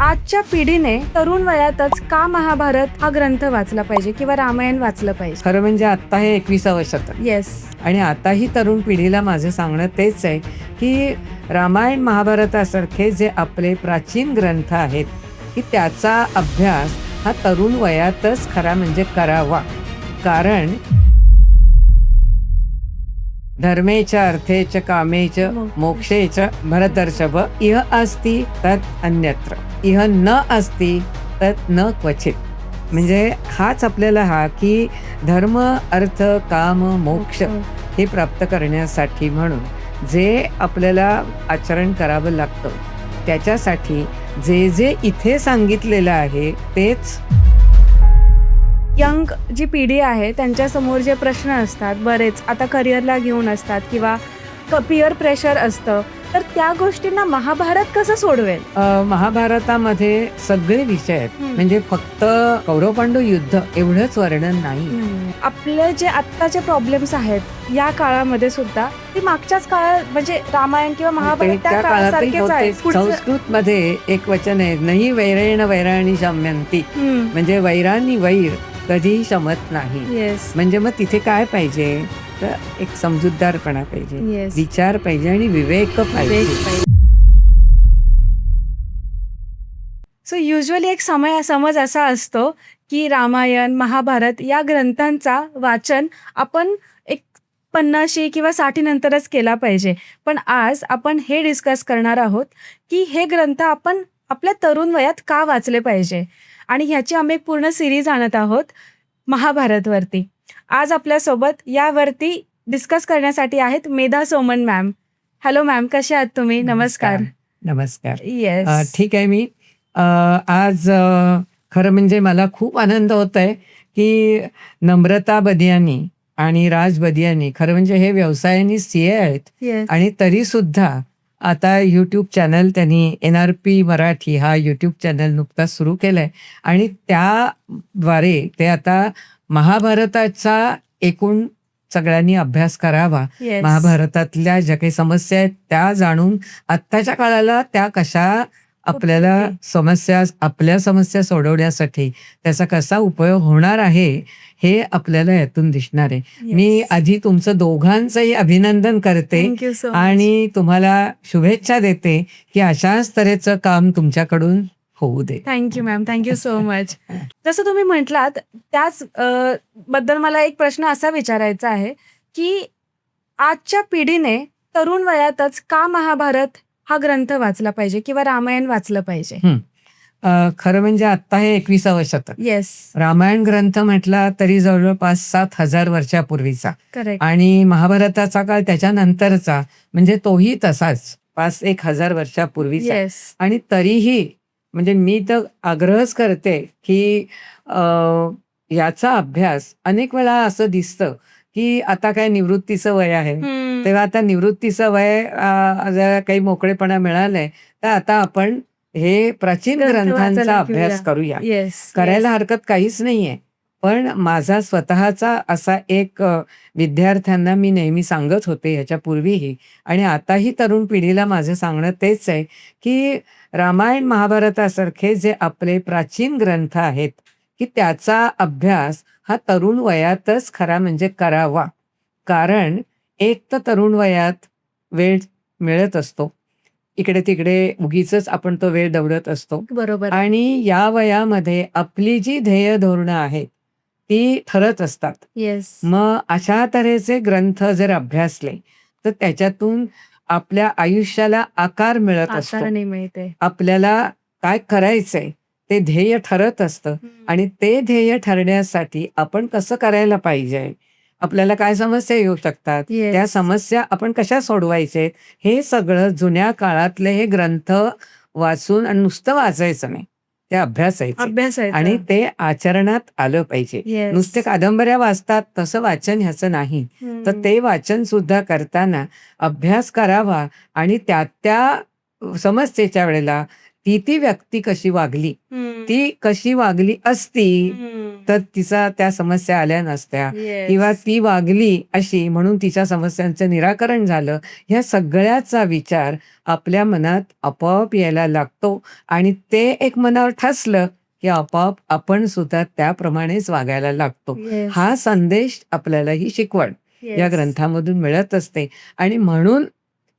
आजच्या पिढीने तरुण वयातच का महाभारत हा ग्रंथ वाचला पाहिजे किंवा रामायण वाचलं पाहिजे? खरं म्हणजे आता हे 21व शतक येस. आणि आताही तरुण पिढीला माझं सांगणं तेच आहे की रामायण महाभारतासारखे जे आपले प्राचीन ग्रंथ आहेत की त्याचा अभ्यास हा तरुण वयातच खरा म्हणजे करावा. कारण धर्मेच अर्थेच कामेच मोक्षेच भरतर्षभ इह अस्ति तत् अन्यत्र इह न अस्ति तत् न क्वचित. म्हणजे हाच आपल्याला हा की धर्म अर्थ काम मोक्ष हे प्राप्त करण्यासाठी म्हणून जे आपल्याला आचरण करावं लागतं त्याच्यासाठी जे जे इथे सांगितलेलं आहे तेच. यंग जी पिढी आहे त्यांच्यासमोर जे प्रश्न असतात बरेच, आता करिअरला घेऊन असतात किंवा पिअर प्रेशर असतं, तर त्या गोष्टींना महाभारत कसं सोडवेल? महाभारतामध्ये सगळे विषय आहेत. म्हणजे फक्त कौरव पांडव युद्ध एवढंच वर्णन नाही. आपले जे आत्ताचे प्रॉब्लेम्स आहेत या काळामध्ये सुद्धा ते मागच्याच काळात म्हणजे रामायण किंवा महाभारत त्या काळासारखेच आहे. संस्कृत मध्ये एक वचन आहे, नाही वैरेण वैराणी शम्यंती, म्हणजे वैरानी वैर कधी शमत नाही. येस. म्हणजे मग तिथे काय पाहिजे तर एक समजूतदारपणा पाहिजे, Yes. विचार पाहिजे आणि विवेक पाहिजे. सो युजली एक समज असा असतो की रामायण महाभारत या ग्रंथांचा वाचन आपण एक 50 किंवा 60 नंतरच केला पाहिजे. पण आज आपण हे डिस्कस करणार आहोत की हे ग्रंथ आपण आपल्या तरुण वयात का वाचले पाहिजे, आणि ह्याची आम्ही एक पूर्ण सिरीज आणत आहोत महाभारतवरती. आज आपल्यासोबत यावरती डिस्कस करण्यासाठी आहेत Medha Soman ma'am. Hello ma'am, कसे आहात तुम्ही? नमस्कार. नमस्कार. येस. ठीक आहे. मी आज खरं म्हणजे मला खूप आनंद होत आहे की नम्रता बदियानी आणि राज बदियानी खरं म्हणजे हे व्यवसायाने CA आहेत. येस. आणि तरी सुद्धा आता यूट्यूब चॅनल त्यांनी NRP मराठी हा यूट्यूब चॅनल नुकताच सुरू केलाय आणि त्याद्वारे ते आता महाभारताचा एकूण सगळ्यांनी अभ्यास करावा. Yes. महाभारतातल्या ज्या काही समस्या आहेत त्या जाणून आत्ताच्या काळाला त्या कशा आपल्याला आपल्या समस्या सोडवण्यासाठी त्याचा कसा उपयोग होणार आहे हे आपल्याला यातून दिसणार आहे. मी आधी तुमचं दोघांचंही अभिनंदन करते थँक्यू सो मच. आणि तुम्हाला शुभेच्छा देते की अशाच तऱ्हेचं काम तुमच्याकडून होऊ दे. Thank you ma'am, thank you so much. जसं तुम्ही म्हटलात त्याच बद्दल मला एक प्रश्न असा विचारायचा आहे की आजच्या पिढीने तरुण वयातच का महाभारत हा ग्रंथ वाचला पाहिजे किंवा रामायण वाचलं पाहिजे? खरं म्हणजे आता हे 21व शतक. येस. रामायण ग्रंथ म्हटला तरी जवळपास 7,000 वर्षापूर्वीचा करेक्ट. आणि महाभारताचा काळ त्याच्यानंतरचा म्हणजे तोही तसाच 5,000-1,000 वर्षापूर्वीचा. येस. आणि तरीही म्हणजे मी तर आग्रहच करते की याचा अभ्यास अनेक वेळा असं दिसतं की आता काय निवृत्तीचं वय आहे, तेव्हा आता निवृत्तीचं वय जरा काही मोकळेपणा मिळालाय तर आता आपण हे प्राचीन ग्रंथांचा अभ्यास करूया. येस. करायला हरकत काहीच नाहीये. पण माझा स्वतःचा असा एक विद्यार्थ्यांना मी नेहमी सांगत होते ह्याच्यापूर्वीही आणि आताही तरुण पिढीला माझं सांगणं तेच आहे की रामायण महाभारतासारखे जे आपले प्राचीन ग्रंथ आहेत की त्याचा अभ्यास हा तरुण वयातच खरा म्हणजे करावा. कारण एक तर तरुण वयात वेळ मिळत असतो, इकडे तिकडे उगीच आपण तो वेळ दौडत असतो. बरोबर. आणि या वयामध्ये आपली जी ध्येय धोरणं आहेत ती ठरत असतात. येस. मग अशा तऱ्हेचे ग्रंथ जर अभ्यासले तर त्याच्यातून आपल्या आयुष्याला आकार मिळत असतो. आकाराने मिळते. आपल्याला काय करायचंय ते ध्येय ठरत असतं आणि ते ध्येय ठरण्यासाठी आपण कसं करायला पाहिजे, आपल्याला काय समस्या येऊ शकतात, Yes. त्या समस्या आपण कशा सोडवायचे, हे सगळं जुन्या काळातले हे ग्रंथ वाचून आणि नुसतं वाचायचं नाही, ते अभ्यासायचं आणि ते आचरणात आलं पाहिजे. Yes. नुसते कादंबऱ्या वाचतात तसं वाचन ह्याचं नाही, तर ते वाचन सुद्धा करताना अभ्यास करावा आणि त्या समस्येच्या वेळेला ती व्यक्ती कशी वागली, ती कशी वागली असती तर तिचा त्या समस्या आल्या नसत्या किंवा येस. ती वागली अशी म्हणून तिच्या समस्यांचं निराकरण झालं. ह्या सगळ्याचा विचार आपल्या मनात आपोआप यायला लागतो आणि ते एक मनावर ठसलं की आपोआप आपण सुद्धा त्याप्रमाणेच वागायला लागतो. येस. हा संदेश आपल्याला ही शिकवण या येस. ग्रंथामधून मिळत असते आणि म्हणून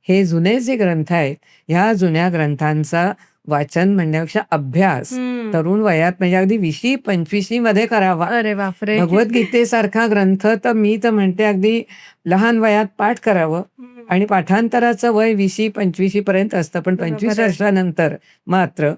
हे जुने जे ग्रंथ आहेत, ह्या जुन्या ग्रंथांचा वाचन म्हणण्यापेक्षा अभ्यास हम्म. तरुण वयात म्हणजे अगदी 20-25 मध्ये करावा. अरे बापरे. भगवद्गीतेसारखा ग्रंथ तर मी तर म्हणते अगदी लहान वयात पाठ करावं हम्म. आणि पाठांतराचं वय 20-25 पर्यंत असतं, पण बरोबर 25 आहे. वर्षानंतर मात्र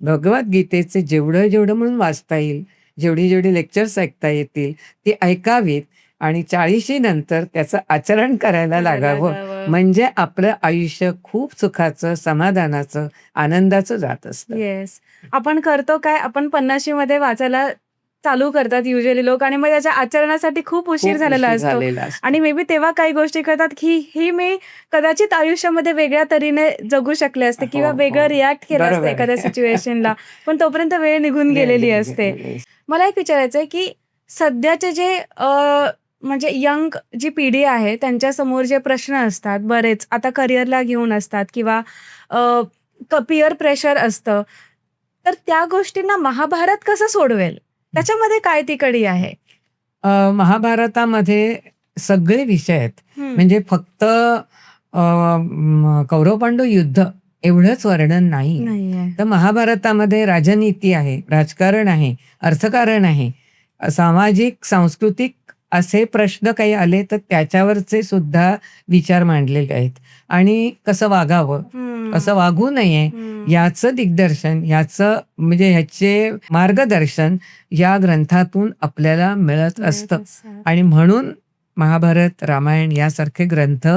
भगवद्गीतेचे जेवढं म्हणून वाचता येईल, जेवढी लेक्चर्स ऐकता येतील, ती ऐकावीत आणि 40शी नंतर त्याचं आचरण करायला करायला लागावं. लागावं. म्हणजे आपलं आयुष्य खूप सुखाचं, समाधानाचं, आनंदाचं जात असतं. येस. आपण करतो काय, आपण 50शी मध्ये वाचायला चालू करतात युजुअली लोक आणि मग त्याच्या आचरणासाठी खूप उशीर खूप झालेला उशीर असतो झालेला असतो. आणि मे बी तेव्हा काही गोष्टी करतात की ही मी कदाचित आयुष्यामध्ये वेगळ्या तरीने जगू शकले असते किंवा हो, वेगळं हो. रिॲक्ट केलं असतं बरोबर एखाद्या आहे. सिच्युएशनला, पण तोपर्यंत वेळ निघून गेलेली असते. मला एक विचारायचं आहे की सध्याचे जे म्हणजे यंग जी पिढी आहे त्यांच्यासमोर जे प्रश्न असतात बरेच आता करिअरला घेऊन असतात किंवा पिअर प्रेशर असतं, तर त्या गोष्टींना महाभारत कसं सोडवेल? त्याच्यामध्ये काय ती कडी आहे? महाभारतामध्ये सगळे विषय आहेत. हम्म. म्हणजे फक्त कौरव पांडव युद्ध एवढंच वर्णन नाही. नाहीये. तर महाभारतामध्ये राजनीती आहे, राजकारण आहे, अर्थकारण आहे, सामाजिक सांस्कृतिक असे प्रश्न काही आले तर त्याच्यावरचे सुद्धा विचार मांडलेले आहेत आणि कसं वागावं, हम्म. कसं वागू नये हम्म. याचं दिग्दर्शन, याचं म्हणजे ह्याचे मार्गदर्शन या ग्रंथातून आपल्याला मिळत असतं. आणि म्हणून महाभारत, रामायण यासारखे ग्रंथ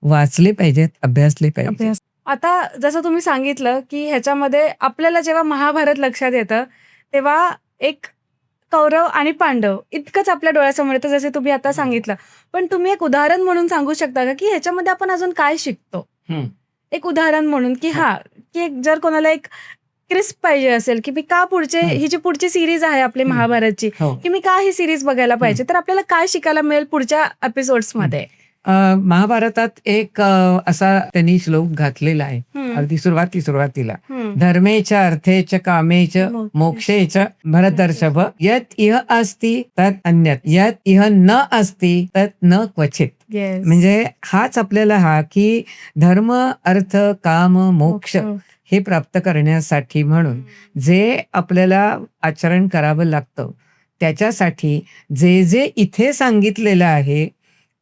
वाचले पाहिजेत, अभ्यासले पाहिजेत. अभ्यास. आता जसं तुम्ही सांगितलं की ह्याच्यामध्ये आपल्याला जेव्हा महाभारत लक्षात येतं तेव्हा एक कौरव आणि पांडव इतकंच आपल्या डोळ्यासमोर येतं जसे तुम्ही आता सांगितलं, पण तुम्ही एक उदाहरण म्हणून सांगू शकता का की ह्याच्यामध्ये आपण अजून काय शिकतो? हं. एक उदाहरण म्हणून की की जर कोणाला एक क्रिस्प पाहिजे असेल की मी का ही जी पुढची सिरीज आहे आपली महाभारतची हो. की मी का ही सिरीज बघायला पाहिजे, तर आपल्याला काय शिकायला मिळेल पुढच्या एपिसोड्स मध्ये? महाभारतात एक असा त्यांनी श्लोक घातलेला आहे अगदी सुरुवातीला. धर्मेच अर्थेच कामेच मोक्षेच भरतर्षभ यत इह अस्ति तत् अन्यत् यत इह न अस्ति तत् न क्वचित. म्हणजे हाच आपल्याला की धर्म, अर्थ, काम, मोक्ष हे प्राप्त करण्यासाठी म्हणून जे आपल्याला आचरण करावं लागतं त्याच्यासाठी जे इथे सांगितलेलं आहे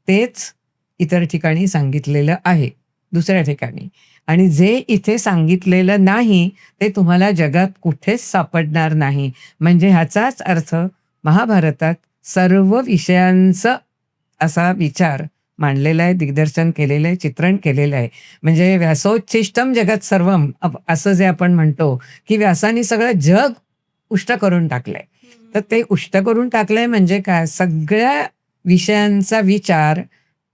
तेच इतर ठिकाणी सांगितलेलं आहे दुसऱ्या ठिकाणी, आणि जे इथे सांगितलेलं नाही ते तुम्हाला जगात कुठेच सापडणार नाही. म्हणजे ह्याचाच अर्थ महाभारतात सर्व विषयांचा असा विचार मांडलेला आहे, दिग्दर्शन केलेलं आहे, चित्रण केलेलं आहे. म्हणजे व्यासोच्छिष्टम जगत सर्वम असं जे आपण म्हणतो की व्यासाने सगळं जग उष्ट करून टाकलंय. तर ते उष्ट करून टाकलंय म्हणजे काय, सगळ्या विषयांचा विचार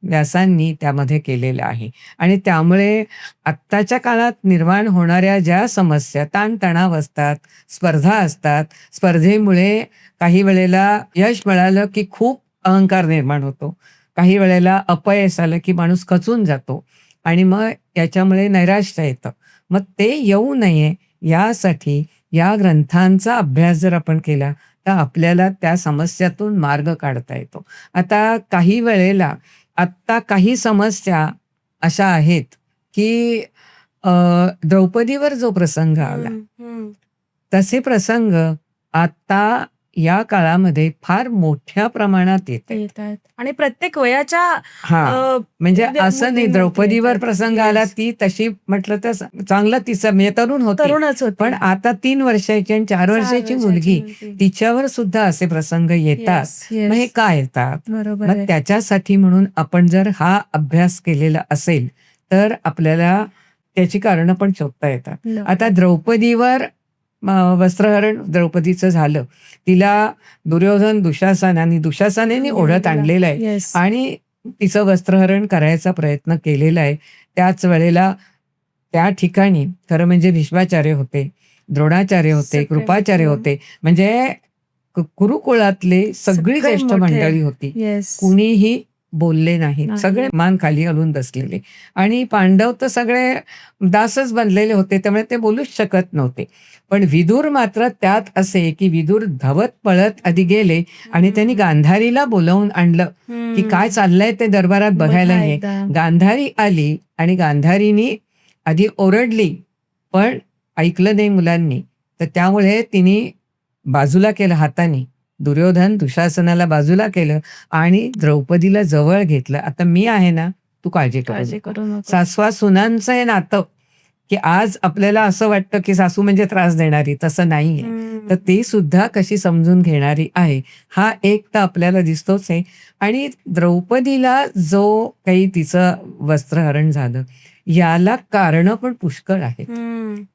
व्यासांनी त्यामध्ये केलेला आहे आणि त्यामुळे आत्ताच्या काळात निर्माण होणाऱ्या ज्या समस्या, ताणतणाव असतात, स्पर्धा असतात, स्पर्धेमुळे काही वेळेला यश मिळालं की खूप अहंकार निर्माण होतो, काही वेळेला अपयश आलं की माणूस खचून जातो आणि मग याच्यामुळे नैराश्य येतं. मग ते येऊ नये यासाठी या ग्रंथांचा अभ्यास जर आपण केला तर आपल्याला त्या समस्यातून मार्ग काढता येतो. आता काही वेळेला आत्ता काही समस्या अशा आहेत की द्रौपदीवर जो प्रसंग आला तसे प्रसंग आता या काळामध्ये फार मोठ्या प्रमाणात येतात आणि प्रत्येक वयाच्या म्हणजे असं नाही द्रौपदीवर प्रसंग आला ती तशी म्हटलं तर चांगलं तिचं म्हणजे तरुणच होती, पण आता 3 वर्षाची आणि 4 वर्षाची मुलगी तिच्यावर सुद्धा असे प्रसंग येतात. मग हे काय येतात? मग त्याच्यासाठी म्हणून आपण जर हा अभ्यास केलेला असेल तर आपल्याला त्याची कारणं पण शोधता येतात. आता द्रौपदीवर वस्त्रहरण द्रौपदीचं झालं, तिला दुर्योधन, दुशासनाने ओढत आणलेलं आहे आणि तिचं वस्त्रहरण करायचा प्रयत्न केलेला आहे. त्याच वेळेला त्या ठिकाणी खरं म्हणजे भीष्माचार्य होते, द्रोणाचार्य होते, कृपाचार्य होते. म्हणजे कुरुकुळातले सगळी सगळे ज्येष्ठ मोठे. मंडळी होती. येस. कुणीही बोलले नाही. नाही. सगळे मान खाली घालून बसलेले आणि पांडव तर सगळे दासच बनलेले होते, त्यामुळे ते बोलूच शकत नव्हते. पण विदुर मात्र त्यात असे, की विदुर धावत पळत आधी गेले आणि त्यांनी गांधारीला बोलावून आणलं, की काय चाललंय ते दरबारात बघायला बघा ये. एकदा. गांधारी आली आणि गांधारीनी आधी ओरडली, पण ऐकलं नाही मुलांनी. तर त्यामुळे तिने बाजूला केलं हाताने. दुर्योधन दुशासनाला बाजूला केलं आणि द्रौपदीला जवळ घेतलं. आता मी आहे ना, तू काळजी करू काळजी नको. करू नको. सासवा-सुनांचं हे नातं, की आज आपल्याला असं वाटतं, की सासू म्हणजे त्रास देणारी, तसं नाहीये. तर ती सुद्धा कशी समजून घेणारी आहे, हा एक तर आपल्याला दिसतोच आहे. आणि द्रौपदीला जो काही तिचं वस्त्रहरण झालं, याला कारणं पण पुष्कळ आहेत.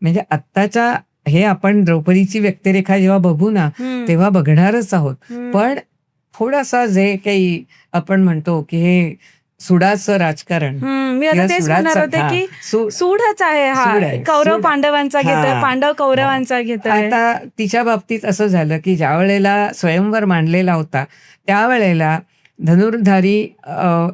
म्हणजे आत्ताच्या हे आपण द्रौपदीची व्यक्तिरेखा जेव्हा बघू ना, तेव्हा बघणारच आहोत. पण थोडासा जे काही आपण म्हणतो, की हे सुडाचं राजकारण मी आता किंवा तेच म्हणणार सुडाचं होते, की सूड सूडच आहे हा. सूड आहे. कौरव सूड. पांडवांचा घेतोय, हां. पांडव हो. कौरवांचा घेतोय. आता तिच्या बाबतीत असं झालं, की ज्यावेळेला स्वयंवर मांडलेला होता, त्यावेळेला धनुर्धारी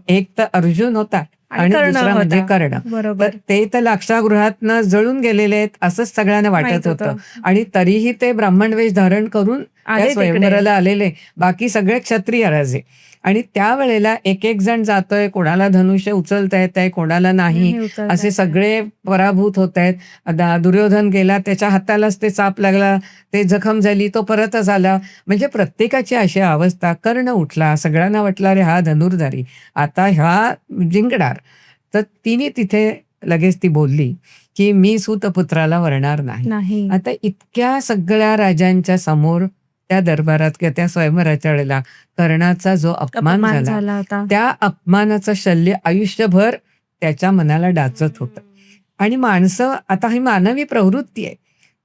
एक तर अर्जुन होता आणि आणि कर्ण दुसरा म्हणजे होता. कर्ण. तर बरोबर. ते तर लाक्षागृहातनं जळून गेलेले आहेत असंच सगळ्यांना वाटत माहित होतं. होतं. आणि तरीही ते ब्राह्मण वेश धारण करून त्या आले तिकडे. स्वयंवराला आलेले. बाकी सगळे क्षत्रिय राजे. आणि त्यावेळेला एक-एक जण जातोय, कोणाला धनुष्य उचलता येतंय, कोणाला नाही. नाही उचलता असे येत. सगळे पराभूत होतायत. दुर्योधन गेला, त्याच्या हातालाच ते चाप लागला, ते जखम झाली, तो परतच आला. म्हणजे प्रत्येकाची अशी अवस्था. कर्ण उठला, सगळ्यांना वाटलं अरे हा धनुर्धारी, आता हा जिंकणार. तर तिने तिथे लगेच ती बोलली, की मी सूतपुत्राला वरणार नाही. नाही. आता इतक्या सगळ्या राजांच्या समोर त्या दरबारात किंवा त्या स्वयंवराच्या वेळेला कर्णाचा जो अपमान अपमान झाला, झाला होता. त्या अपमानाचं शल्य आयुष्यभर त्याच्या मनाला डाचत होतं. आणि माणसं आता ही मानवी प्रवृत्ती आहे.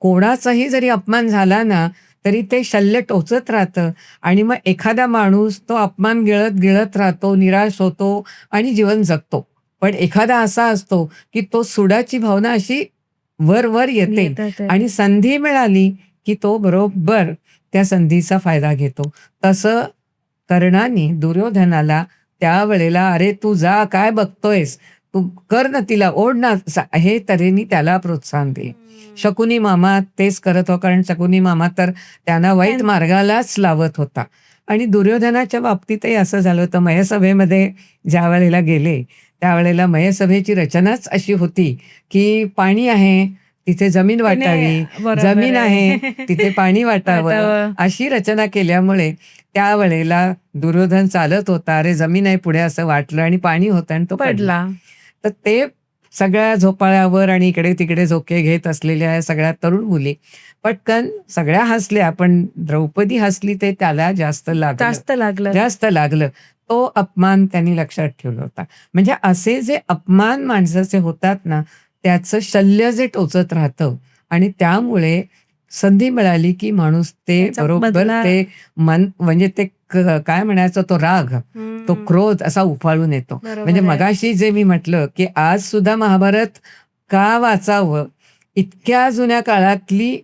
कोणाचाही जरी अपमान झाला ना, तरी ते शल्य टोचत राहतं आणि मग एखादा माणूस तो अपमान गिळत राहतो, निराश होतो आणि जीवन जगतो. पण एखादा असा असतो, की तो सुडाची भावना अशी वर येते येतात आहे. आणि संधी मिळाली, की तो बरोबर त्या संधीचा फायदा घेतो. तसं कर्णाने दुर्योधनाला त्यावेळेला "अरे तू जा, काय बघतोयस? तू कर ना तिला, ओढ ना." हे तऱ्हेने त्याला प्रोत्साहन दिले. शकुनी मामा तेच करत हो, कारण शकुनी मामा तर त्यांना वाईट मार्गालाच लावत होता. आणि दुर्योधनाच्या बाबतीतही असं झालं होतं. मयसभेमध्ये ज्यावेळेला गेले, त्यावेळेला मयसभेची रचनाच अशी होती, की पाणी आहे, तिथे जमीन वाटावी, बरोबर जमीन आहे. आहे, तिथे पाणी वाटावं, वाटावं. अशी रचना केल्यामुळे त्यावेळेला दुर्योधन चालत होता. अरे जमीन आहे पुढे असं वाटलं आणि पाणी होतं आणि तो पडला. पडला. तर ते सगळ्या झोपाळ्यावर आणि इकडे-तिकडे झोके घेत असलेल्या या सगळ्या तरुण मुली पटकन सगळ्या हसल्या, पण द्रौपदी हसली ते त्याला जास्त लागलं. जास्त लागलं. तो अपमान त्यांनी लक्षात ठेवला होता. म्हणजे असे जे अपमान माणसाचे होतात ना, त्याचं शल्य जे टोचत राहतं आणि त्यामुळे संधी मिळाली, की माणूस ते त्याचा बरोबर बदला. ते म्हणजे ते काय म्हणायचं, तो राग, तो क्रोध असा उफाळून येतो. बरोबर म्हणजे आहे. मगाशी जे मी म्हटलं, की आज सुद्धा महाभारत का वाचावं? इतक्या जुन्या काळातली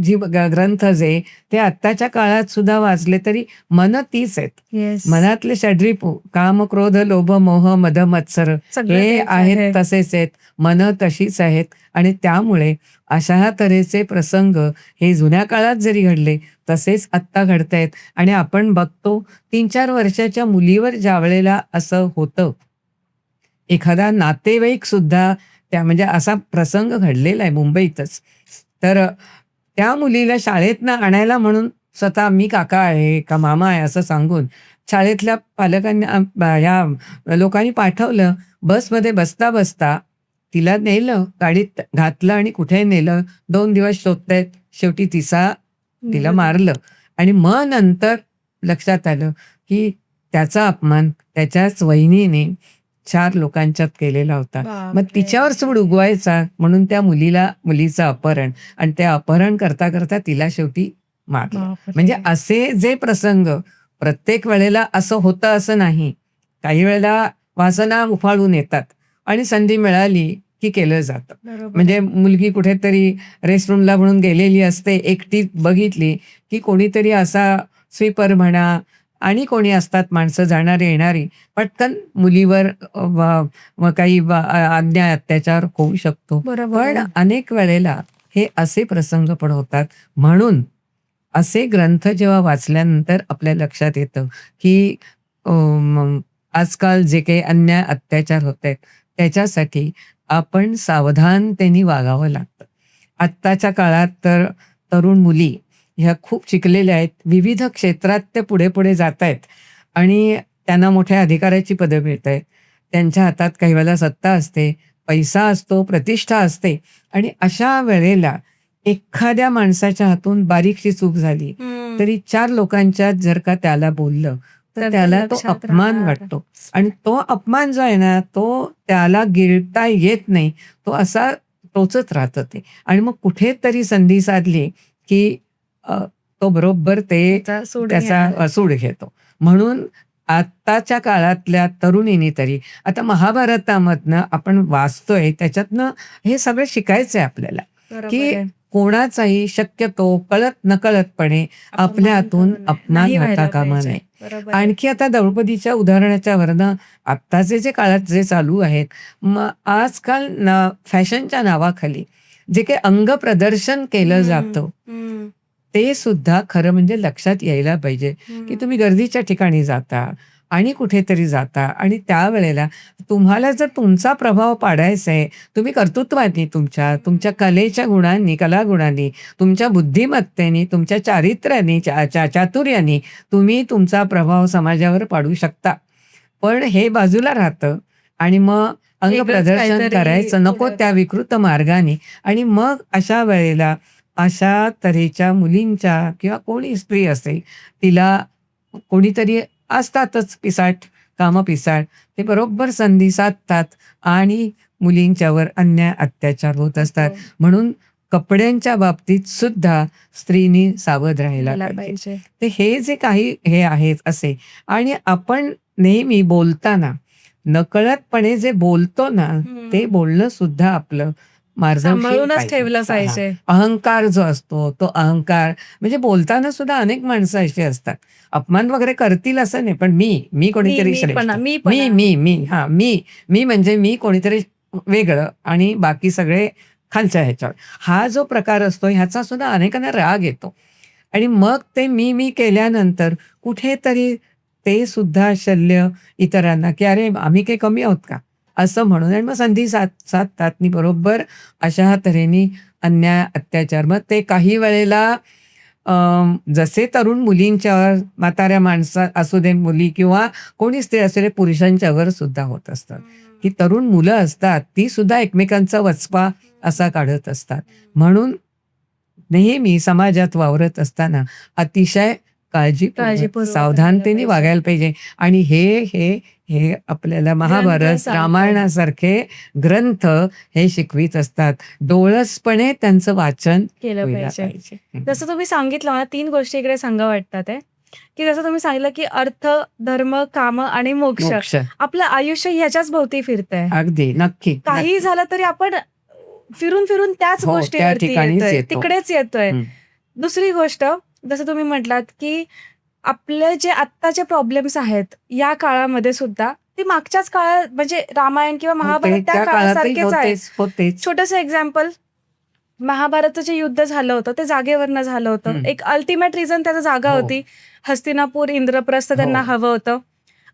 जी ग्रंथ जे ते आत्ताच्या काळात सुद्धा वाचले तरी मनं तीच आहेत. येस. मनातले षड्रिपू काम, क्रोध, लोभ, मोह, मद, मत्सर सगळं हे तेच आहेत आहे. तसेच आहेत. मनं तशीच आहेत आणि त्यामुळे अशा तऱ्हेचे प्रसंग हे जुन्या काळात जरी घडले तसेच आत्ता घडतायत आणि आपण बघतो 3-4 वर्षाच्या मुलीवर ज्यावेळेला असं होतं, एखादा नातेवाईक सुद्धा त्या म्हणजे असा प्रसंग घडलेला आहे मुंबईतच. तर त्या मुलीला शाळेतनं आणायला म्हणून स्वतः मी काका आहे का मामा आहे असं सांगून शाळेतल्या पालकांनी ह्या लोकांनी पाठवलं. बसमध्ये बसता तिला नेलं, गाडीत घातलं आणि कुठे नेलं. 2 दिवस शोधतायत. शेवटी तिला मारलं आणि मग नंतर लक्षात आलं, की त्याचा अपमान त्याच्याच वहिनीने 4 लोकांच्यात केलेला होता. मग बापरे! तिच्यावर सूड उगवायचा म्हणून त्या मुलीचं अपहरण आणि ते अपहरण करता तिला शेवटी मारलं. बापरे! म्हणजे असे जे प्रसंग प्रत्येक वेळेला असं होतं असं नाही. काही वेळेला वासना उफाळून येतात आणि संधी मिळाली, की केलं जातं. बरोबर आहे. म्हणजे मुलगी कुठेतरी रेस्टरूमला म्हणून गेलेली असते, एकटी बघितली की कोणीतरी असा स्वीपर म्हणा आणि कोणी असतात माणसं जाणारी येणारी, पटकन मुलीवर काही अन्याय अत्याचार होऊ शकतो. बरोबर पण आहे. अनेक वेळेला हे असे प्रसंग पण होतात. म्हणून असे ग्रंथ जेव्हा वाचल्यानंतर आपल्या लक्षात येतं की आजकाल जे काही अन्याय अत्याचार होत आहेत त्याच्यासाठी आपण सावधानतेने वागावं लागतं. आत्ताच्या काळात तर तरुण मुली ह्या खूप शिकलेल्या आहेत. विविध क्षेत्रात ते पुढे-पुढे जातायत आणि त्यांना मोठ्या अधिकाराची पदं मिळतायत. त्यांच्या हातात काही वेळेला सत्ता असते, पैसा असतो, प्रतिष्ठा असते आणि अशा वेळेला एखाद्या माणसाच्या हातून बारीकशी चूक झाली, हं. तरी 4 लोकांच्यात जर का त्याला बोललं, तर तर ते त्याला तो लक्षात अपमान राहणार. वाटतो आणि तो अपमान जो आहे ना, तो त्याला गिळता येत नाही. तो असा टोचत राहतं ते आणि मग कुठेतरी संधी साधली, की तो बरोबर त्याचा सूड त्याचा घेणार. सूड घेतो. म्हणून आत्ताच्या काळातल्या तरुणींनी तरी आता महाभारतामधनं आपण वाचतोय त्याच्यातनं हे सगळं शिकायचं आहे आपल्याला, बरोबर की आहे. कोणाचाही शक्यतो कळत-नकळतपणे आपल्या अपमान हातून करून अपमान नाही होता व्हायला कामा पाहिजे. नये. बरोबर आहे. आणखी आता द्रौपदीच्या उदाहरणाच्या वरनं आत्ताचे जे काळात जे चालू आहेत, मग आजकाल फॅशनच्या नावाखाली जे काही अंगप्रदर्शन केलं हं, जातं, हं, ते सुद्धा खरं म्हणजे लक्षात यायला पाहिजे, की हं. तुम्ही गर्दीच्या ठिकाणी जाता आणि कुठेतरी जाता आणि त्यावेळेला तुम्हाला जर तुमचा प्रभाव पाडायचा आहे, तुम्ही कर्तृत्वाने तुमच्या कलेच्या गुणांनी, कलागुणांनी, तुमच्या बुद्धिमत्तेने, तुमच्या चारित्र्याने, चातुर्याने तुम्ही तुमचा प्रभाव समाजावर पाडू शकता. पण हे बाजूला राहतं आणि मग वेगळंच अंगप्रदर्शन काहीतरी करायचं नको पुढं त्या विकृत मार्गाने आणि मग अशा वेळेला अशा तऱ्हेच्या मुलींच्या किंवा कोणी स्त्री असेल, तिला कोणीतरी असतातच पिसाट, कामपिसाट. ते बरोबर संधी साधतात आणि मुलींच्यावर अन्याय अत्याचार होत असतात. होतो. म्हणून कपड्यांच्या बाबतीत सुद्धा स्त्रीनी सावध राहायला राहायला पाहिजे. पाहिजे. तर हे जे काही हे आहेत असे आणि आपण नेहमी बोलताना नकळतपणे जे बोलतो ना, ते हं. बोलणं सुद्धा आपलं मार्गदर्शक सांभाळूनच पाहिजे. ठेवलं हां. पाहिजे. अहंकार जो असतो, तो अहंकार म्हणजे बोलताना सुद्धा अनेक माणसं अशी असतात. अपमान वगैरे करतील असं नाही, पण मी कोणीतरी श्रेष्ठ. मीपणा. मी म्हणजे मी कोणीतरी वेगळं आणि बाकी सगळे खालच्या ह्याच्यावर. हा जो प्रकार असतो ह्याचा सुद्धा अनेकांना राग येतो आणि मग ते मी केल्यानंतर कुठेतरी ते सुद्धा शल्य इतरांना, की "अरे, आम्ही काही कमी आहोत का?" असं म्हणून आणि मग संधी साधतात आणि बरोबर अशा तऱ्हेने अन्याय, अत्याचार. मग ते काही वेळेला अ, जसे तरुण मुलींच्यावर, म्हाताऱ्या माणसं असू दे मुली किंवा कोणी स्त्री असू दे, पुरुषांच्यावर सुद्धा होत असतात, की हं. तरुण मुलं असतात, ती सुद्धा एकमेकांचा वचपा असा काढत असतात. म्हणून नेहमी समाजात वावरत असताना अतिशय काळजीपूर्वक, काळजीपूर्वक राहायला सावधानतेने पाहिजे. वागायला पाहिजे आणि हे आपल्याला ग्रंथ महाभारत, सांगतात. रामायणासारखे ग्रंथ हे शिकवीत असतात. डोळसपणे त्यांचं वाचन केलं व्हायला पाहिजे. पाहिजे. हं. जसं तुम्ही सांगितलं मला 3 गोष्टी इकडे सांगा वाटतात आहे, की जसं तुम्ही सांगितलं, की अर्थ, धर्म, काम आणि मोक्ष. मोक्ष. आपलं आयुष्य ह्याच्याच भोवती फिरतंय. अगदी. नक्की, काहीही नक्की. झालं तरी आपण फिरून-फिरून त्याच हो, त्या गोष्टीवरती ठिकाणीच येतोय. येतो. तिकडेच येतोय. हं. दुसरी गोष्ट जसं तुम्ही म्हटलात, की आपले जे आत्ताचे प्रॉब्लेम्स आहेत, या काळामध्ये सुद्धा ते मागच्याच काळात म्हणजे रामायण किंवा महाभारत होते, त्या त्या काळातही काळासारखेच आहेत. होतेच. छोटंसं एक्झाम्पल महाभारतचं जे युद्ध झालं होतं, ते जागेवरनं झालं होतं. हं. एक अल्टिमेट रिझन त्याची जागा हो, होती. हस्तिनापूर, इंद्रप्रस्थ हो. त्यांना हवं होतं.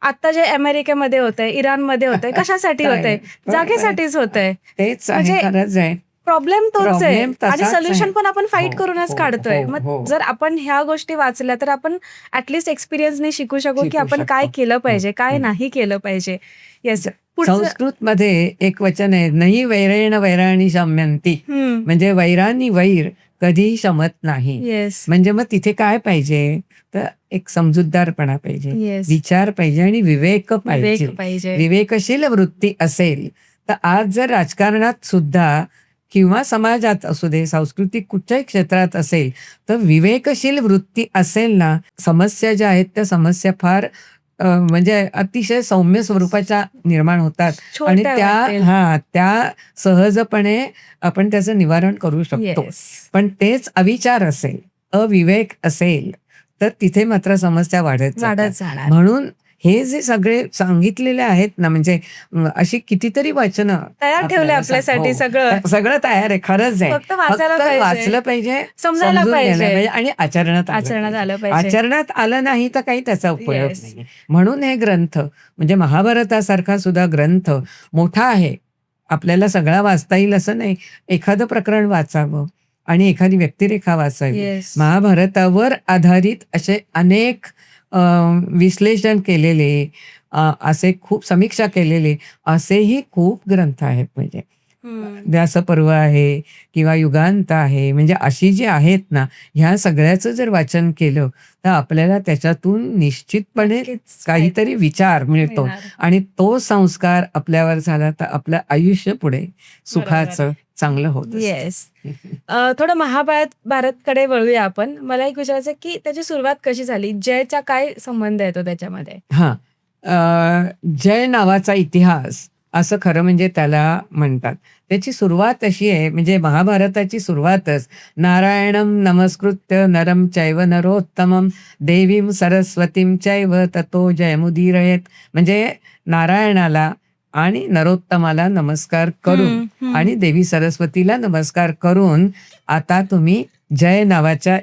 आता जे अमेरिकेमध्ये होतंय, इराणमध्ये होतंय, कशासाठी काय होतंय? बरोबर आहे. जागेसाठीच होतंय. तेच आहे, म्हणजे खरंच आहे. प्रॉब्लेम तोच आहे प्रॉब्लेम आणि तसाच आहे. सोल्युशन पण आपण फाईट हो, करूनच हो, काढतोय. हो, मग हो. जर आपण ह्या गोष्टी वाचल्या, तर आपण ॲटलीस्ट एक्सपिरियन्सने शिकू शकू, की शिकू आपण शकतो. काय केलं हं, पाहिजे, काय हं. नाही केलं पाहिजे. येस. ज पुढचं संस्कृतमध्ये एक वचन आहे, "नहि वैरेण वैराणी शम्यन्ति." हं. म्हणजे वैरानी वैर कधीही शमत नाही. येस, म्हणजे मग तिथे काय पाहिजे? तर एक समजूतदारपणा पाहिजे, येस. विचार पाहिजे आणि विवेक पाहिजे. विवेक पाहिजे. विवेकशील वृत्ती असेल, तर आज जर राजकारणात सुद्धा किंवा समाजात असू दे, सांस्कृतिक कुठच्याही क्षेत्रात असेल, तर विवेकशील वृत्ती असेल ना, समस्या ज्या आहेत त्या समस्या फार म्हणजे अतिशय सौम्य स्वरूपाच्या निर्माण होतात आणि छोट्या त्या वाटेल. त्या सहजपणे आपण त्याचं निवारण करू शकतो. येस. पण तेच अविचार असेल, अविवेक असेल, तर तिथे मात्र समस्या वाढत जातात. वाढत जाणार. म्हणून हे जे सगळे सांगितलेले आहेत ना, म्हणजे अशी कितीतरी वचनं तयार ठेवलंय आपल्याला आपल्यासाठी हो, सगळं. सगळं तयार आहे. खरंच आहे. फक्त वाचायला फक्त पाहिजे. वाचलं पाहिजे, समजायला समजून घ्यायला पाहिजे. पाहिजे आणि आचरणात आलं आचरणात पाहिजे. आलं पाहिजे. आचरणात आलं नाही तर काही त्याचा उपयोग येस. नाही. म्हणून हे ग्रंथ म्हणजे महाभारतासारखा सुद्धा ग्रंथ मोठा आहे. आपल्याला सगळा वाचता येईल असं नाही. एखादं प्रकरण वाचावं आणि एखादी व्यक्तिरेखा वाचावी. येस. महाभारतावर आधारित असे अनेक विश्लेषण केलेले, असे खूप समीक्षा केलेले असेही खूप ग्रंथ आहेत. म्हणजे व्यासपर्व आहे किंवा युगांत आहे. म्हणजे अशी जी आहेत ना, ह्या सगळ्याचं जर वाचन केलं तर आपल्याला त्याच्यातून निश्चितपणे नक्कीच काहीतरी विचार मिळतो मिळणार. आणि तो संस्कार आपल्यावर झाला तर आपलं आयुष्य पुढे सुखाचं चांगलं होत असतं. येस. थोडं भारतकडे वळूया आपण. मला एक विचारायचं आहे, की त्याची सुरुवात कशी झाली? जयचा काय संबंध येतो त्याच्यामध्ये? हां. जय नावाचा इतिहास असं खरं म्हणजे त्याला म्हणतात. त्याची सुरुवात अशी आहे, म्हणजे महाभारताची सुरुवातच नारायणं नमस्कृत्य नरं चैव नरोत्तमं देवीं सरस्वतीं चैव ततो जयमुदीरयेत. म्हणजे नारायणाला आणि नरोत्तमाला नमस्कार करून आणि देवी सरस्वतीला नमस्कार करून आता तुम्ही जय नावाच्या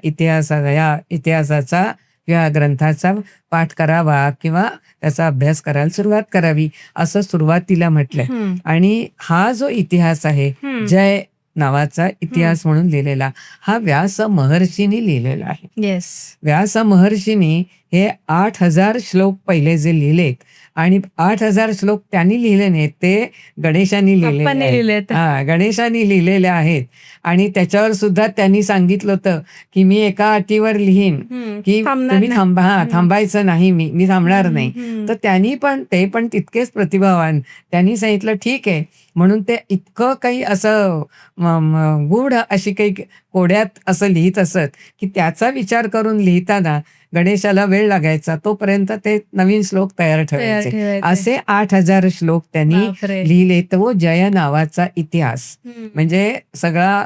या इतिहासाचा या ग्रंथाचा पाठ करावा किंवा त्याचा अभ्यास करायला सुरुवात करावी असं सुरुवातीला म्हटलंय. आणि हा जो इतिहास आहे जय नावाचा इतिहास म्हणून लिहिलेला, हा व्यास महर्षींनी लिहिलेला आहे. येस. व्यास महर्षींनी हे 8,000 श्लोक पहिले जे लिहिलेत आणि 8,000 श्लोक त्यांनी लिहिले नाहीत, ते गणेशांनी लिहिलेले बाप्पांनी आहेत. लिहिलेत. गणेशांनी लिहिलेले आहेत आणि त्याच्यावर सुद्धा त्यांनी सांगितलं होतं की मी एका अटीवर लिहीन की थांबणार तुम्ही नाही. थांबायचं नाही, मी थांबणार नाही. तर त्यांनी पण ते पण तितकेच प्रतिभावान, त्यांनी सांगितलं ठीक आहे. म्हणून ते इतकं काही असं गूढ अशी काही कोड्यात असं लिहित असत की त्याचा विचार करून लिहिताना गणेशाला वेळ लागायचा. तोपर्यंत ते नवीन श्लोक तयार ठेवायचे. असे 8,000 श्लोक त्यांनी बापरे. लिहिले. तो जय नावाचा इतिहास म्हणजे सगळा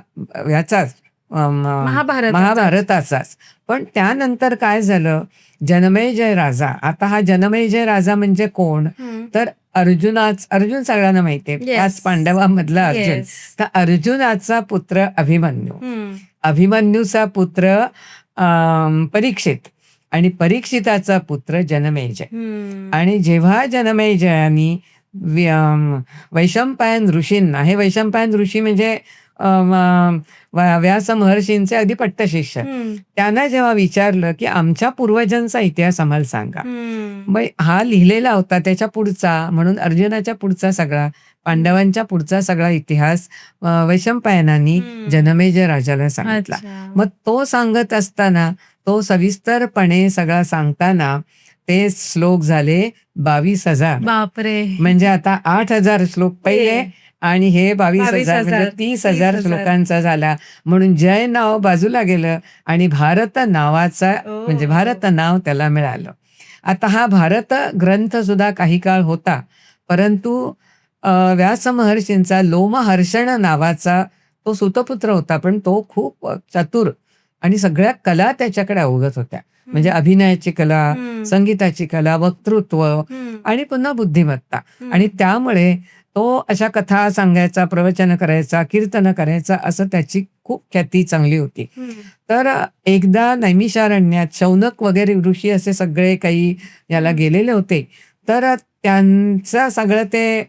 याचाच महाभारताचाच. पण त्यानंतर काय झालं, जनमेजय राजा. आता हा जनमेजय राजा म्हणजे कोण, तर अर्जुन सगळ्यांना माहितीये, त्याच पांडवामधला अर्जुन. येस. तर अर्जुनाचा पुत्र अभिमन्यू, अभिमन्यूचा पुत्र परीक्षित आणि परीक्षिताचा पुत्र जनमेजय. आणि जेव्हा जनमेजयानी वैशंपायन ऋषींना, हे वैशंपायन ऋषी म्हणजे व्यास महर्षींचे अगदी पट्टशिष्य, त्यांना जेव्हा विचारलं की आमच्या पूर्वजांचा इतिहास आम्हाला सांगा. मग हा लिहिलेला होता त्याच्या पुढचा, म्हणून अर्जुनाच्या पुढचा सगळा, पांडवांच्या पुढचा सगळा इतिहास वैशंपायनांनी जनमेजय राजाला सांगितला. मग तो सांगत असताना, तो सविस्तरपणे सगळा सांगताना ते श्लोक झाले 22,000. बापरे. म्हणजे आता 8,000 श्लोक पहिले आणि हे 22,000 म्हणजे 30,000 श्लोकांचा झाला. म्हणून जय नाव बाजूला गेलं आणि भारत नावाचा म्हणजे भारत नाव त्याला मिळालं. आता हा भारत ग्रंथ सुद्धा काही काळ होता, परंतु व्यास महर्षींचा लोमहर्षण नावाचा तो सुतपुत्र होता, पण तो खूप चतुर आणि सगळ्या कला त्याच्याकडे अवगत होत्या. म्हणजे अभिनयाची कला, संगीताची कला, वक्तृत्व आणि पुन्हा बुद्धिमत्ता. आणि त्यामुळे तो अशा कथा सांगायचा, प्रवचन करायचा, कीर्तन करायचा, असं त्याची खूप ख्याती चांगली होती. तर एकदा नैमिषारण्यात शौनक वगैरे ऋषी असे सगळे काही याला गेलेले होते. तर त्यांचं सगळं ते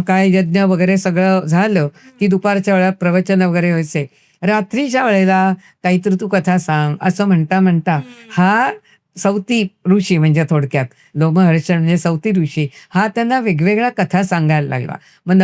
काय यज्ञ वगैरे सगळं झालं की दुपारच्या वेळा प्रवचन वगैरे व्हायचे. रात्रीच्या वेळेला काहीतरी तू कथा सांग असं म्हणता म्हणता हा सौती ऋषी, म्हणजे थोडक्यात लोमहर्षण म्हणजे सौती ऋषी, हा त्यांना वेगवेगळ्या कथा सांगायला लागला. मग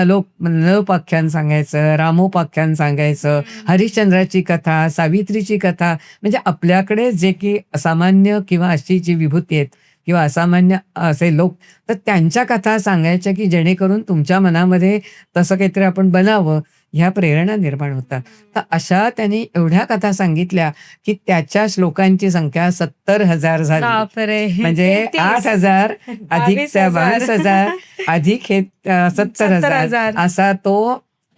नलोपाख्यान सांगायचं, रामोपाख्यान सांगायचं, हरिश्चंद्राची कथा, सावित्रीची कथा, म्हणजे आपल्याकडे जे की असामान्य किंवा अशी जी विभूती आहेत किंवा असामान्य असे लोक, तर त्यांच्या कथा सांगायच्या की जेणेकरून तुमच्या मनामध्ये तसं काहीतरी आपण बनावं ह्या प्रेरणा निर्माण होतात. तर अशा त्यांनी एवढ्या कथा सांगितल्या, की त्याच्या श्लोकांची संख्या 70,000 झाली. बापरे! म्हणजे 33 8,000 अधिक त्या 22,000 22,000 अधिक हे 70,000 70,000 असा तो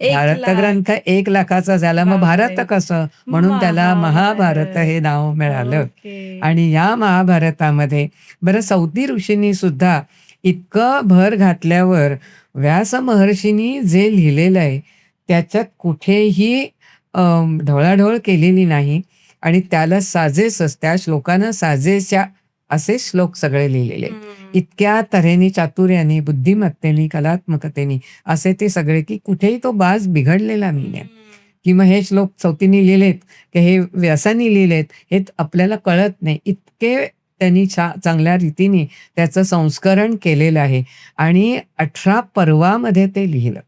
1,00,000 भारतग्रंथ 1,00,000चा झाला. मग भारत बापरे! कसं? म्हणून त्याला महाभारत हे नाव मिळालं. ओके. आणि या महाभारतामध्ये बरं सौती ऋषींनी सुद्धा इतकं भर घातल्यावर व्यास महर्षींनी जे लिहिलेलं आहे त्याच्यात कुठेही ढवळाढवळ केलेली नाही आणि त्याला साजेसच त्या श्लोकांना साजेशा असे श्लोक सगळे लिहिलेले आहेत. इतक्या तऱ्हेने, चातुर्याने, बुद्धिमत्तेने, कलात्मकतेने असे ते सगळे, की कुठेही तो बाज बिघडलेला नाहीये. की मग हे श्लोक चौथीने लिहिलेत, की हे व्यासांनी लिहिलेत, हे आपल्याला कळत नाही. इतके त्यांनी चांगल्या रीतीने त्याचं संस्करण केलेलं आहे आणि 18 पर्वामध्ये ते लिहिलं.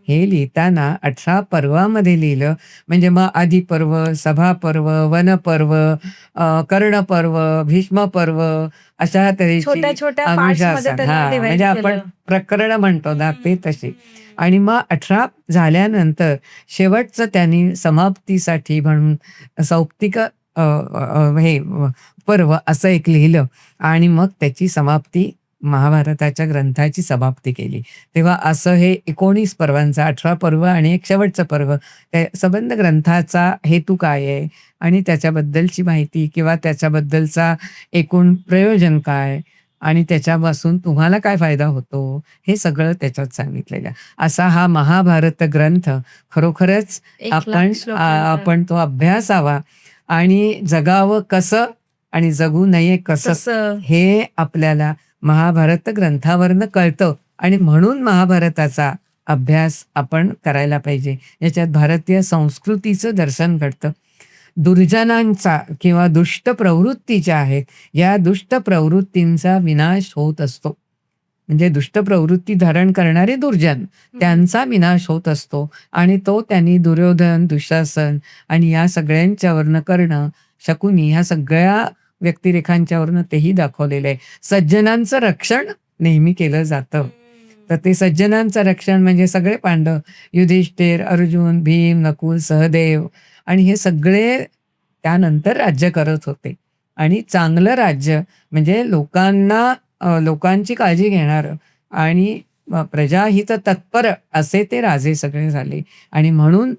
हे लिहिताना 18 पर्वामध्ये लिहिलं म्हणजे मग आदिपर्व, सभापर्व, वनपर्व, कर्णपर्व, भीष्मपर्व अशा तऱ्हेची छोट्या-छोट्या पार्ट्समध्ये अनुशासन त्याला म्हणजे डिव्हाईड आपण केलं. प्रकरण म्हणतो ना ते तशी. आणि मग 18 झाल्यानंतर शेवटचं त्यांनी समाप्तीसाठी म्हणून सौप्तिक पर्व असं एक लिहिलं आणि मग त्याची समाप्ती महाभारताच्या ग्रंथाची समाप्ती केली. तेव्हा असं हे 19 पर्वांचा 18 पर्व आणि एक शेवटचं पर्व त्या संबंध ग्रंथाचा हेतू काय आहे आणि त्याच्याबद्दलची माहिती किंवा त्याच्याबद्दलचा एकूण प्रयोजन काय आणि त्याच्यापासून तुम्हाला काय फायदा होतो हे सगळं त्याच्यात सांगितलेलं आहे. असा हा महाभारत ग्रंथ खरोखरच 1,00,000 श्लोकांचा. आपण तो अभ्यासावा आणि जगावं कसं आणि जगू नये कसं तसं. हे आपल्याला महाभारत ग्रंथावरनं कळतं आणि म्हणून महाभारताचा अभ्यास आपण करायला पाहिजे. याच्यात भारतीय संस्कृतीचं दर्शन घडतं. दुर्जनांचा किंवा दुष्ट प्रवृत्ती ज्या आहेत, या दुष्ट प्रवृत्तींचा विनाश होत असतो. म्हणजे दुष्ट प्रवृत्ती धारण करणारे दुर्जन, त्यांचा विनाश होत असतो आणि तो त्यांनी दुर्योधन, दुःशासन आणि या सगळ्यांच्यावरनं कर्ण, शकुनी ह्या सगळ्या व्यक्तिरेखांच्यावरनं तेही दाखवलेलं आहे. सज्जनांचं रक्षण नेहमी केलं जातं. तर ते सज्जनांचं रक्षण म्हणजे सगळे पांडव, युधिष्ठिर, अर्जुन, भीम, नकुल, सहदेव आणि हे सगळे त्यानंतर राज्य करत होते. आणि चांगलं राज्य म्हणजे लोकांची काळजी घेणारं आणि प्रजाहित तत्पर असे ते राजे सगळे झाले. आणि म्हणून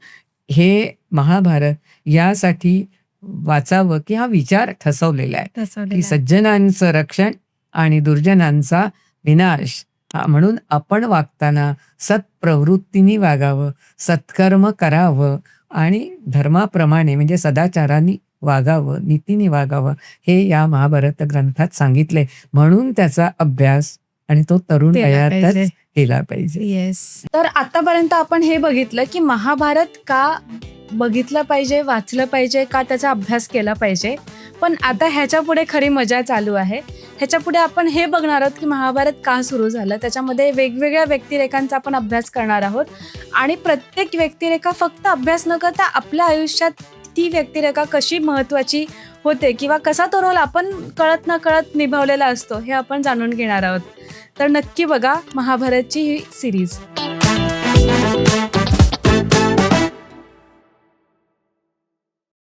हे महाभारत यासाठी वाचावं की हा विचार ठसवलेला आहे की ठसवलेलं आहे. सज्जनांचं रक्षण आणि दुर्जनांचा विनाश. म्हणून आपण वागताना सत्प्रवृत्तीने वागावं, सत्कर्म करावं आणि धर्माप्रमाणे म्हणजे सदाचाराने वागावं, नीतीने वागावं हे या महाभारत ग्रंथात सांगितले. म्हणून त्याचा अभ्यास आणि तो तरुण केला वयातच पाहिजे. केला पाहिजे. येस. तर आतापर्यंत आपण हे बघितलं की महाभारत का बघितलं पाहिजे, वाचलं पाहिजे, का त्याचा अभ्यास केला पाहिजे. पण आता ह्याच्या पुढे खरी मजा चालू आहे. ह्याच्या पुढे आपण हे बघणार आहोत की महाभारत का सुरू झालं. त्याच्यामध्ये वेगवेगळ्या व्यक्तिरेखांचा आपण अभ्यास करणार आहोत आणि प्रत्येक व्यक्तिरेखा फक्त अभ्यास न करता आपल्या आयुष्यात ती व्यक्तिरेखा कशी महत्त्वाची होते किंवा कसा तो रोल आपण कळत न कळत निभावलेला असतो हे आपण जाणून घेणार आहोत. तर नक्की बघा महाभारतची ही सिरीज.